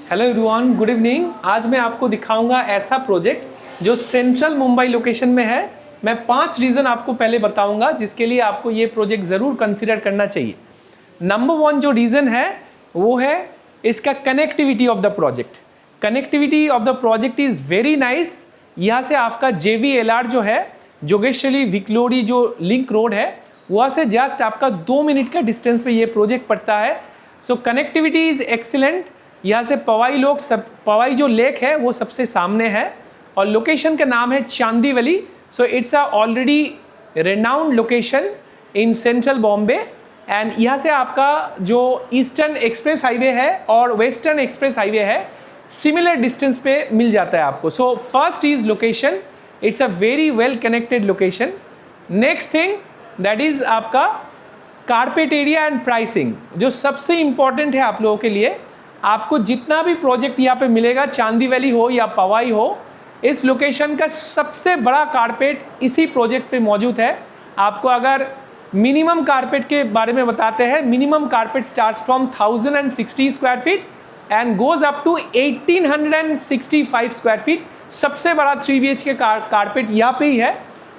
Hello everyone, good evening. आज मैं आपको दिखाऊंगा ऐसा प्रोजेक्ट जो सेंट्रल मुंबई लोकेशन में है। मैं 5 रीज़न आपको पहले बताऊंगा जिसके लिए आपको ये प्रोजेक्ट ज़रूर कंसीडर करना चाहिए। नंबर 1 जो रीज़न है वो है इसका connectivity of the project. Connectivity of the project is very nice. यहाँ से आपका JVLR जो है, जोगेश्वरी विक्लोरी जो लिंक रोड है, वहाँ से जस्ट आपका 2 मिनट का डिस्टेंस पे ये प्रोजेक्ट पड़ता है। सो कनेक्टिविटी इज़ एक्सीलेंट। यहाँ से पवाई जो लेक है वो सबसे सामने है और लोकेशन का नाम है Chandivali. So it's a already renowned location in central Bombay. And यहाँ से आपका जो ईस्टर्न एक्सप्रेस हाईवे है और वेस्टर्न एक्सप्रेस हाईवे है, सिमिलर डिस्टेंस पे मिल जाता है आपको। So first is location, it's a very well connected location. Next thing that is आपका कारपेट एरिया एंड प्राइसिंग, जो सबसे इंपॉर्टेंट है आप लोगों के लिए। आपको जितना भी प्रोजेक्ट यहाँ पे मिलेगा, चांदीवली हो या पवाई हो, इस लोकेशन का सबसे बड़ा कारपेट इसी प्रोजेक्ट पे मौजूद है। आपको अगर मिनिमम कारपेट के बारे में बताते हैं, minimum carpet starts from 1060 square feet and goes up to 1865 square feet. सबसे बड़ा 3 BHK कारपेट यहाँ पे ही है।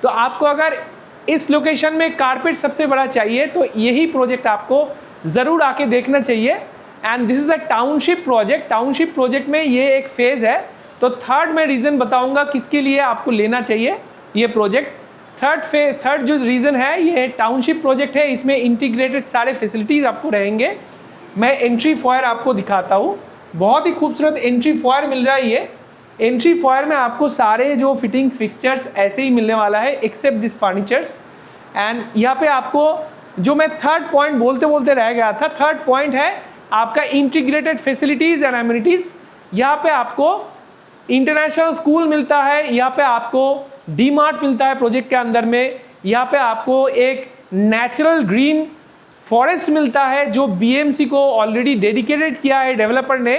तो आपको अगर इस लोकेशन में कारपेट सबसे बड़ा चाहिए तो यही प्रोजेक्ट आपको ज़रूर आके देखना चाहिए। And this is a township project. Township project में ये एक फेज़ है। तो थर्ड मैं रीज़न बताऊंगा किसके लिए आपको लेना चाहिए ये प्रोजेक्ट। थर्ड जो रीज़न है, ये टाउनशिप प्रोजेक्ट है। इसमें इंटीग्रेटेड सारे फैसिलिटीज़ आपको रहेंगे। मैं एंट्री फॉयर आपको दिखाता हूँ। बहुत ही खूबसूरत एंट्री फॉयर मिल रहा है। ये एंट्री फॉयर में आपको सारे जो फिटिंग्स फिक्सचर्स ऐसे ही मिलने वाला है एक्सेप्ट दिस फर्नीचर्स। एंड यहाँ पे आपको जो मैं थर्ड पॉइंट बोलते बोलते रह गया था, थर्ड पॉइंट है आपका इंटीग्रेटेड फैसिलिटीज़ एंड एमिनिटीज़। यहाँ पे आपको इंटरनेशनल स्कूल मिलता है, यहाँ पे आपको DMart मिलता है प्रोजेक्ट के अंदर में, यहाँ पे आपको एक नेचुरल ग्रीन फॉरेस्ट मिलता है जो BMC को ऑलरेडी डेडिकेटेड किया है डेवलपर ने।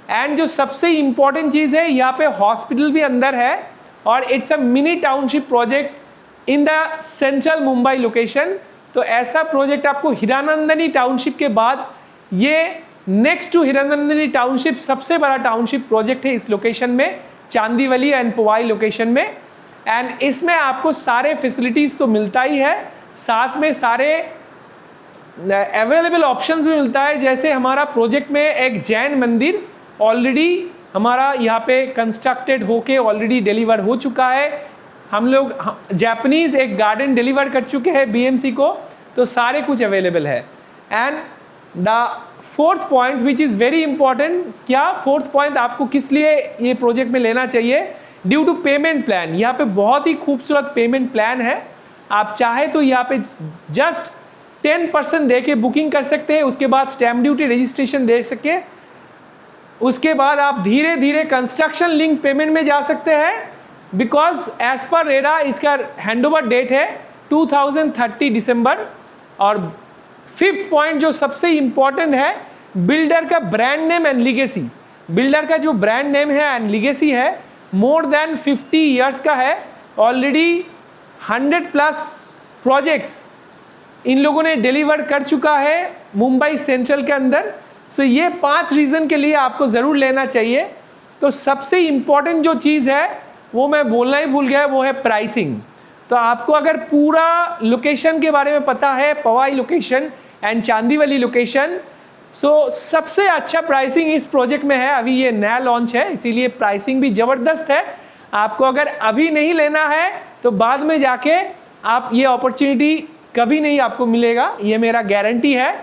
एंड जो सबसे इम्पॉर्टेंट चीज़ है, यहाँ पे हॉस्पिटल भी अंदर है और it's a mini township project in the central Mumbai location. तो ऐसा प्रोजेक्ट आपको हीरानंदनी टाउनशिप के बाद, ये नेक्स्ट टू हीरानंदनी टाउनशिप सबसे बड़ा टाउनशिप प्रोजेक्ट है इस लोकेशन में, चांदीवली एंड पवाई लोकेशन में। एंड इसमें आपको सारे फैसिलिटीज़ तो मिलता ही है, साथ में सारे अवेलेबल ऑप्शंस भी मिलता है। जैसे हमारा प्रोजेक्ट में एक जैन मंदिर ऑलरेडी हमारा यहाँ पे कंस्ट्रक्टेड होके ऑलरेडी डिलीवर हो चुका है। हम लोग जापानीज़ एक गार्डन डिलीवर कर चुके हैं BMC को। तो सारे कुछ अवेलेबल है। And the fourth point which is very important, क्या फोर्थ पॉइंट आपको किस लिए ये प्रोजेक्ट में लेना चाहिए? Due to payment plan. यहाँ पे बहुत ही खूबसूरत पेमेंट प्लान है। आप चाहे तो यहाँ पे जस्ट 10% दे के बुकिंग कर सकते हैं, उसके बाद स्टैम्प ड्यूटी रजिस्ट्रेशन दे सके, उसके बाद आप धीरे धीरे कंस्ट्रक्शन लिंक पेमेंट में जा सकते हैं। बिकॉज एज पर रेरा इसका हैंडओवर डेट है 2030 दिसंबर। और फिफ्थ पॉइंट जो सबसे इंपॉर्टेंट है, बिल्डर का brand name and legacy. Builder का जो ब्रांड नेम है एंड लीगेसी है, मोर देन 50 ईयर्स का है। ऑलरेडी 100+ प्रोजेक्ट्स इन लोगों ने डिलीवर कर चुका है मुंबई सेंट्रल के अंदर। सो ये 5 रीज़न के लिए आपको ज़रूर लेना चाहिए। तो सबसे इम्पॉर्टेंट जो चीज़ है वो मैं बोलना ही भूल गया, वो है प्राइसिंग। तो आपको अगर पूरा लोकेशन के बारे में पता है, पवाई लोकेशन एंड चांदीवली लोकेशन, सो सबसे अच्छा प्राइसिंग इस प्रोजेक्ट में है। अभी ये नया लॉन्च है, इसीलिए प्राइसिंग भी ज़बरदस्त है। आपको अगर अभी नहीं लेना है तो बाद में जाके आप ये अपॉर्चुनिटी कभी नहीं आपको मिलेगा, ये मेरा गारंटी है।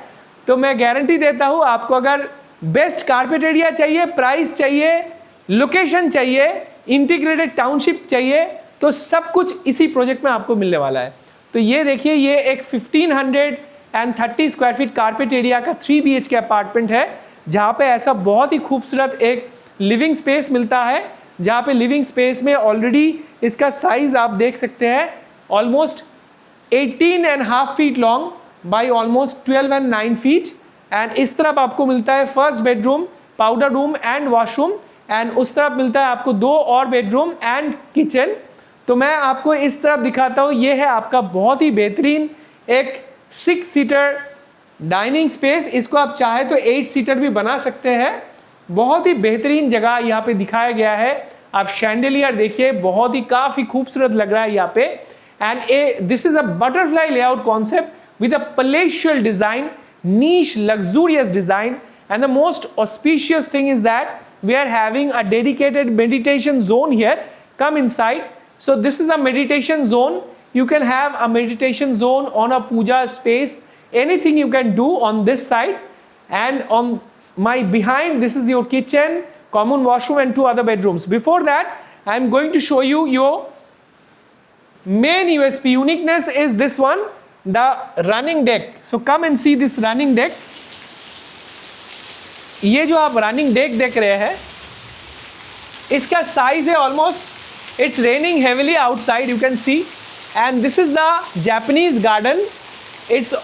तो मैं गारंटी देता हूँ, आपको अगर बेस्ट कारपेट एरिया चाहिए, प्राइस चाहिए, लोकेशन चाहिए, इंटीग्रेटेड टाउनशिप चाहिए, तो सब कुछ इसी प्रोजेक्ट में आपको मिलने वाला है। तो ये देखिए, ये एक 1530 स्क्वायर फीट कारपेट एरिया का 3 BHK अपार्टमेंट है, जहाँ पे ऐसा बहुत ही खूबसूरत एक लिविंग स्पेस मिलता है, जहाँ पे लिविंग स्पेस में ऑलरेडी इसका साइज आप देख सकते हैं, almost 18.5 feet long by almost 12.9 feet. And इस तरफ आपको मिलता है first bedroom, powder room and washroom. And उस तरफ मिलता है आपको 2 और बेडरूम एंड किचन। तो मैं आपको इस तरफ दिखाता हूँ, ये है आपका बहुत ही बेहतरीन एक 6 सीटर डाइनिंग स्पेस। इसको आप चाहे तो 8 सीटर भी बना सकते हैं। बहुत ही बेहतरीन जगह यहाँ पे दिखाया गया है। आप शैंडलियर देखिए, बहुत ही काफ़ी खूबसूरत लग रहा है यहाँ पे। And this is a butterfly layout concept with a palatial design, niche luxurious design, and the most auspicious thing is that we are having a dedicated meditation zone here. Come inside. So this is a meditation zone. You can have a meditation zone on a puja space, anything you can do on this side. And on my behind, this is your kitchen, common washroom and 2 other bedrooms. Before that, I am going to show you your main USP. Uniqueness is this one, the running deck. So come and see this running deck. ये जो आप running deck देख रहे हैं, इसका size है almost, it's raining heavily outside, you can see. And this is the Japanese garden. It's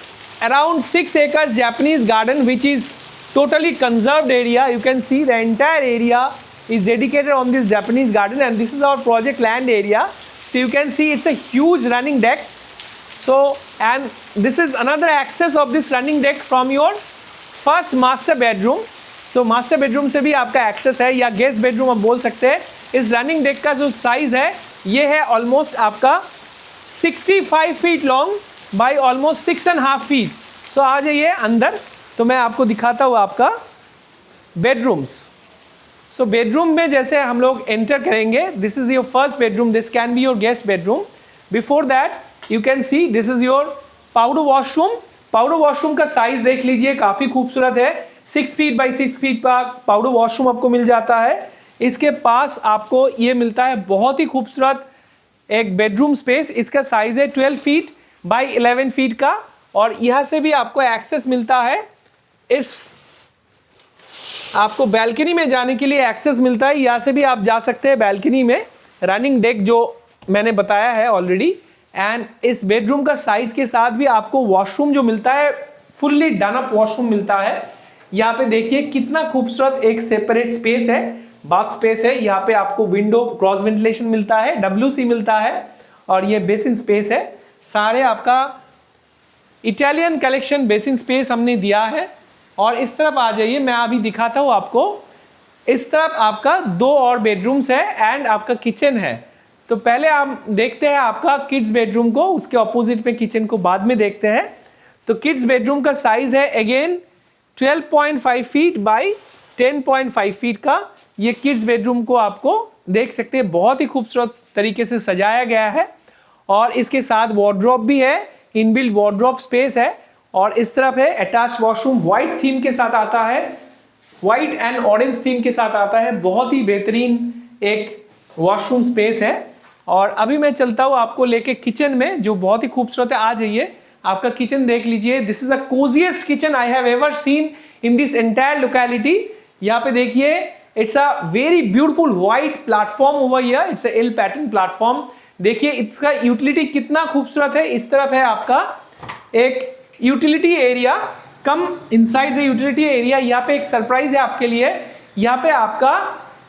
around 6 acres Japanese garden which is totally conserved area. You can see the entire area is dedicated on this Japanese garden, and this is our project land area. So you can see it's a huge running deck. So, and this is another access of this running deck from your first master bedroom. So master bedroom से भी आपका access है, या guest bedroom आप बोल सकते हैं. इस running deck का जो size है, ये है almost आपका 65 feet long by almost 6.5 feet. So आ जाइए अंदर, तो मैं आपको दिखाता हूँ आपका bedrooms. So bedroom में जैसे हम लोग enter करेंगे, this is your first bedroom, this can be your guest bedroom. Before that, you can see this is your powder washroom. Powder washroom का साइज देख लीजिए, काफ़ी खूबसूरत है. 6 feet by 6 feet का पाउडर वॉशरूम आपको मिल जाता है. इसके पास आपको ये मिलता है बहुत ही खूबसूरत एक बेडरूम स्पेस. इसका साइज है 12 feet by 11 feet का, और यहाँ से भी आपको एक्सेस मिलता है. इस आपको बैल्कनी में जाने के लिए एक्सेस मिलता है, यहाँ से भी आप जा सकते हैं बैल्कनी में. रनिंग डेक जो मैंने बताया है ऑलरेडी. एंड इस बेडरूम का साइज के साथ भी आपको वॉशरूम जो मिलता है, फुल्ली डन अप वॉशरूम मिलता है. यहाँ पे देखिए कितना खूबसूरत एक सेपरेट स्पेस है, बाथ स्पेस है. यहाँ पे आपको विंडो क्रॉस वेंटिलेशन मिलता है, WC मिलता है, और ये बेसिन स्पेस है. सारे आपका इटालियन कलेक्शन बेसिन स्पेस हमने दिया है. और इस तरफ आ जाइए, मैं अभी दिखाता हूँ आपको. इस तरफ आपका 2 और बेडरूम्स है एंड आपका किचन है. तो पहले आप देखते हैं आपका किड्स बेडरूम को, उसके ऑपोजिट में किचन को बाद में देखते हैं. तो किड्स बेडरूम का साइज है अगेन 12.5 फीट बाई 10.5 फीट का. ये किड्स बेडरूम को आपको देख सकते हैं, बहुत ही खूबसूरत तरीके से सजाया गया है. और इसके साथ वार्डरोब भी है, इनबिल्ट वार्डरोब स्पेस है. और इस तरफ है अटैच्ड वॉशरूम, वाइट थीम के साथ आता है, वाइट एंड ऑरेंज थीम के साथ आता है. बहुत ही बेहतरीन एक वॉशरूम स्पेस है. और अभी मैं चलता हूँ आपको लेके किचन में, जो बहुत ही खूबसूरत है. आ जाइए, आपका किचन देख लीजिए. This is the cosiest kitchen I have ever seen in this entire locality. यहाँ पे देखिए, it's a very beautiful white platform over here. It's L pattern platform. देखिए इसका यूटिलिटी कितना खूबसूरत है. इस तरफ है आपका एक utility area. Come inside the utility area. यहाँ पे एक सरप्राइज है आपके लिए. यहाँ पे आपका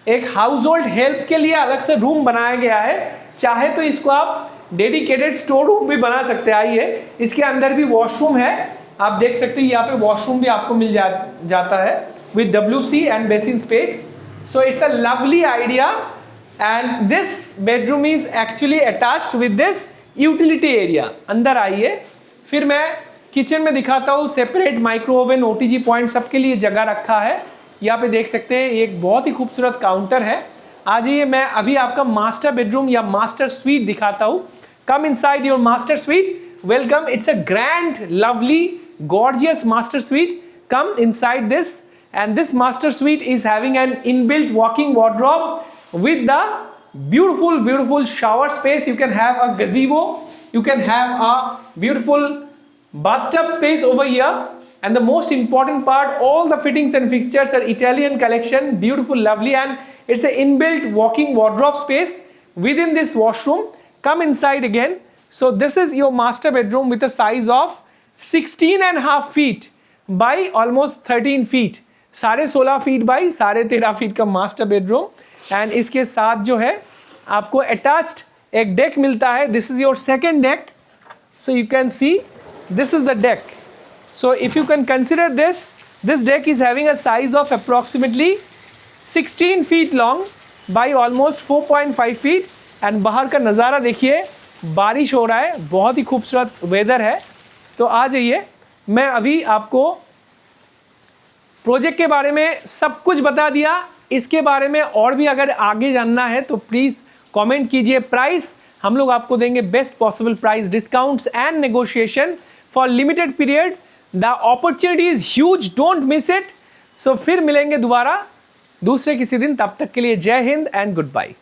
एक हाउस होल्ड हेल्प के लिए अलग से रूम बनाया गया है. चाहे तो इसको आप डेडिकेटेड स्टोर रूम भी बना सकते हैं. आइए, इसके अंदर भी वॉशरूम है, आप देख सकते हैं. यहाँ पे वॉशरूम भी आपको मिल जाता है with WC and basin space. So it's a lovely idea. And this bedroom is actually attached with this utility area. अंदर आइए, फिर मैं किचन में दिखाता हूँ. Separate micro oven, OTG point सबके लिए जगह रखा है. यहाँ पे देख सकते हैं एक बहुत ही खूबसूरत काउंटर है. आ जाइए, मैं अभी आपका मास्टर बेडरूम या मास्टर स्वीट दिखाता हूँ. Come inside your master sweet. Welcome. It's a grand, lovely, gorgeous master sweet. Come inside this, and this master sweet is having an inbuilt walking wardrobe with the beautiful shower space. You can have a gazebo, you can have a beautiful bathtub space over here. And the most important part, all the fittings and fixtures are Italian collection, beautiful, lovely, and it's an inbuilt walking wardrobe space within this washroom. Come inside again. So this is your master bedroom with a size of 16.5 feet by almost 13 feet. 16.5 feet by 13.5 feet का master bedroom. And इसके साथ जो है आपको attached एक deck मिलता है. This is your second deck. So you can see this is the deck. So if you can consider this deck is having a size of approximately 16 feet long by almost 4.5 feet. And बाहर का नज़ारा देखिए, बारिश हो रहा है, बहुत ही खूबसूरत वेदर है। तो आ जाइए, मैं अभी आपको प्रोजेक्ट के बारे में सब कुछ बता दिया। इसके बारे में और भी अगर आगे जानना है तो प्लीज़ कमेंट कीजिए। प्राइस हम लोग आपको देंगे best possible price, discounts and negotiation for limited period. The opportunity is huge, don't miss it. So फिर मिलेंगे दोबारा दूसरे किसी दिन, तब तक के लिए जय हिंद एंड गुड बाय।